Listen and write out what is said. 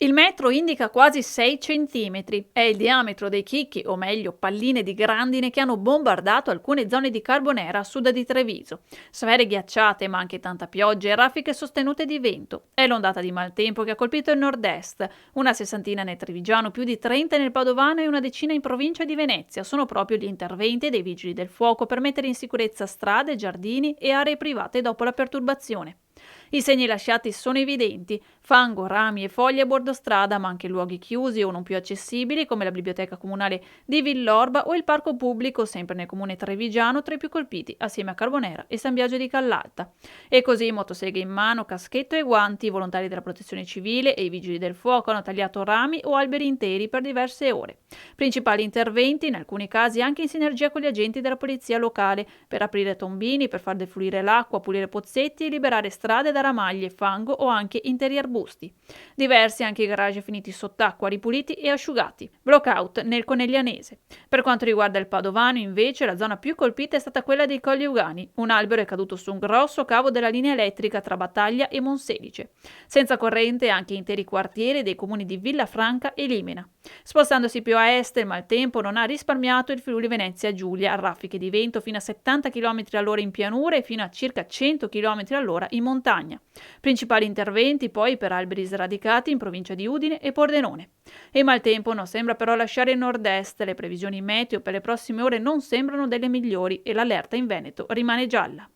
Il metro indica quasi 6 centimetri. È il diametro dei chicchi, o meglio palline di grandine che hanno bombardato alcune zone di Carbonera a sud di Treviso. Sfere ghiacciate, ma anche tanta pioggia e raffiche sostenute di vento. È l'ondata di maltempo che ha colpito il nord-est, una sessantina nel Trevigiano, più di 30 nel Padovano e una decina in provincia di Venezia. Sono proprio gli interventi dei vigili del fuoco per mettere in sicurezza strade, giardini e aree private dopo la perturbazione. I segni lasciati sono evidenti: fango, rami e foglie a bordo strada, ma anche luoghi chiusi o non più accessibili come la biblioteca comunale di Villorba o il parco pubblico, sempre nel comune trevigiano, tra i più colpiti assieme a Carbonera e San Biagio di Callalta. E così, motoseghe in mano, caschetto e guanti, i volontari della protezione civile e i vigili del fuoco hanno tagliato rami o alberi interi per diverse ore. Principali interventi, in alcuni casi anche in sinergia con gli agenti della polizia locale, per aprire tombini, per far defluire l'acqua, pulire pozzetti e liberare strade da ramaglie, fango o anche interi arbusti. Diversi anche i garage finiti sott'acqua, ripuliti e asciugati. Blockout nel Coneglianese. Per quanto riguarda il Padovano, invece, la zona più colpita è stata quella dei Colli Ugani. Un albero è caduto su un grosso cavo della linea elettrica tra Battaglia e Monselice. Senza corrente anche interi quartieri dei comuni di Villafranca e Limena. Spostandosi più a est, il maltempo non ha risparmiato il Friuli Venezia Giulia, raffiche di vento fino a 70 km all'ora in pianura e fino a circa 100 km all'ora in montagna. Principali interventi poi per alberi sradicati in provincia di Udine e Pordenone. E il maltempo non sembra però lasciare il nord-est, le previsioni meteo per le prossime ore non sembrano delle migliori e l'allerta in Veneto rimane gialla.